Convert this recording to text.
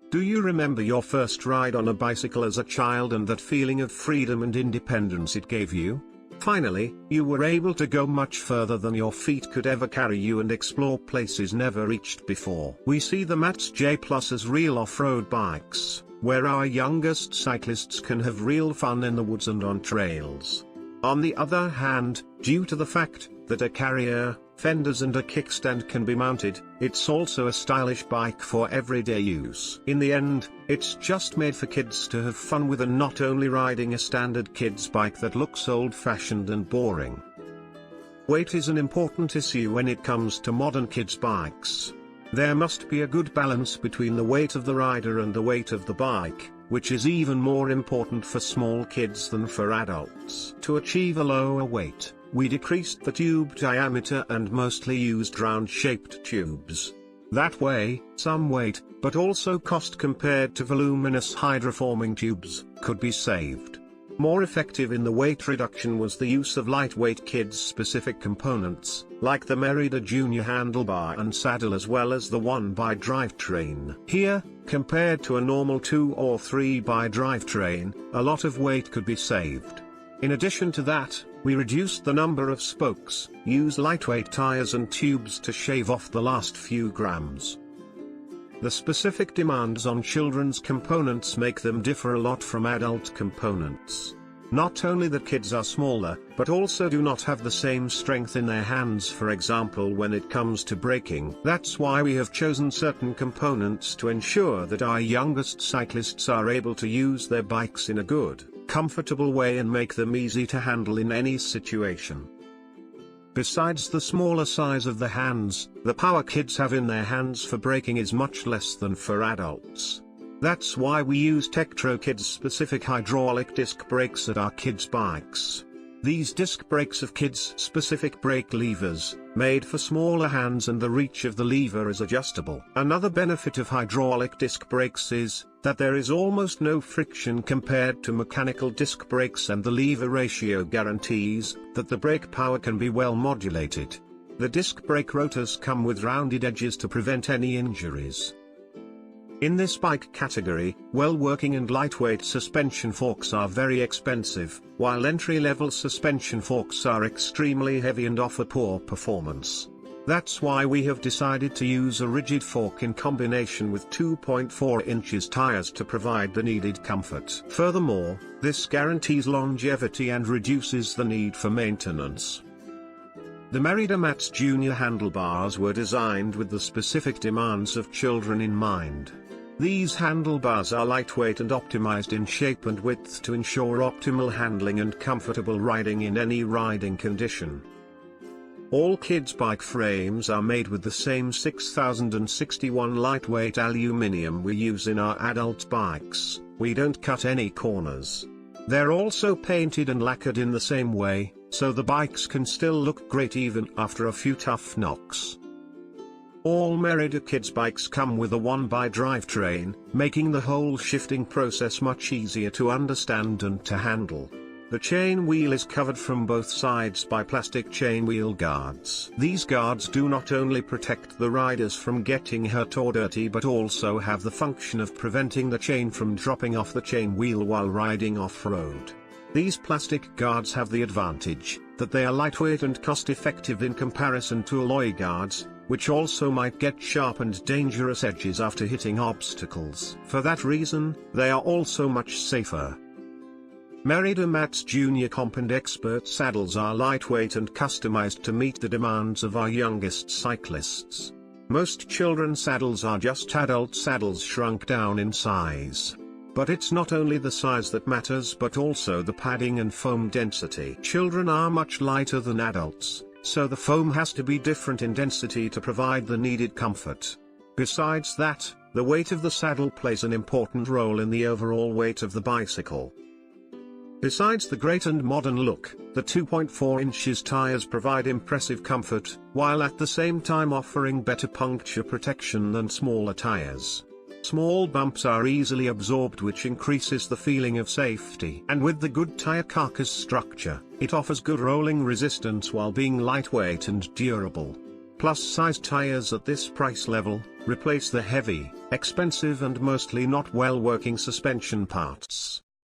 Do you remember your first ride on a bicycle as a child and that feeling of freedom and independence it gave you? Finally, you were able to go much further than your feet could ever carry you and explore places never reached before. We see the MATTS J Plus as real off-road bikes, where our youngest cyclists can have real fun in the woods and on trails. On the other hand, due to the fact that a carrier, fenders and a kickstand can be mounted, it's also a stylish bike for everyday use. In the end, it's just made for kids to have fun with and not only riding a standard kids bike that looks old-fashioned and boring. Weight is an important issue when it comes to modern kids bikes. There must be a good balance between the weight of the rider and the weight of the bike, which is even more important for small kids than for adults. To achieve a lower weight, we decreased the tube diameter and mostly used round-shaped tubes. That way, some weight, but also cost compared to voluminous hydroforming tubes, could be saved. More effective in the weight reduction was the use of lightweight kids-specific components, like the Merida Junior handlebar and saddle as well as the 1x Drivetrain. Here, compared to a normal 2 or 3x Drivetrain, a lot of weight could be saved. In addition to that, we reduced the number of spokes, used lightweight tires and tubes to shave off the last few grams. The specific demands on children's components make them differ a lot from adult components. Not only that kids are smaller, but also do not have the same strength in their hands, for example when it comes to braking. That's why we have chosen certain components to ensure that our youngest cyclists are able to use their bikes in a good, comfortable way and make them easy to handle in any situation. Besides the smaller size of the hands, the power kids have in their hands for braking is much less than for adults. That's why we use Tektro Kids specific hydraulic disc brakes at our kids' bikes. These disc brakes have kids specific brake levers, made for smaller hands, and the reach of the lever is adjustable. Another benefit of hydraulic disc brakes is that there is almost no friction compared to mechanical disc brakes, and the lever ratio guarantees that the brake power can be well modulated. The disc brake rotors come with rounded edges to prevent any injuries. In this bike category, well-working and lightweight suspension forks are very expensive, while entry-level suspension forks are extremely heavy and offer poor performance. That's why we have decided to use a rigid fork in combination with 2.4 inches tires to provide the needed comfort. Furthermore, this guarantees longevity and reduces the need for maintenance. The Merida MATTS Junior handlebars were designed with the specific demands of children in mind. These handlebars are lightweight and optimized in shape and width to ensure optimal handling and comfortable riding in any riding condition. All kids' bike frames are made with the same 6061 lightweight aluminium we use in our adult bikes. We don't cut any corners. They're also painted and lacquered in the same way, so the bikes can still look great even after a few tough knocks. All Merida kids bikes come with a 1x Drivetrain, making the whole shifting process much easier to understand and to handle. The chain wheel is covered from both sides by plastic chain wheel guards. These guards do not only protect the riders from getting hurt or dirty, but also have the function of preventing the chain from dropping off the chain wheel while riding off-road. These plastic guards have the advantage that they are lightweight and cost-effective in comparison to alloy guards, which also might get sharp and dangerous edges after hitting obstacles. For that reason, they are also much safer. Merida MATTS Junior Comp and Expert saddles are lightweight and customized to meet the demands of our youngest cyclists. Most children's saddles are just adult saddles shrunk down in size. But it's not only the size that matters but also the padding and foam density. Children are much lighter than adults, so the foam has to be different in density to provide the needed comfort. Besides that, the weight of the saddle plays an important role in the overall weight of the bicycle. Besides the great and modern look, the 2.4 inches tires provide impressive comfort, while at the same time offering better puncture protection than smaller tires. Small bumps are easily absorbed, which increases the feeling of safety. And with the good tire carcass structure, it offers good rolling resistance while being lightweight and durable. Plus size tires at this price level, Replace the heavy, expensive and mostly not well working suspension parts.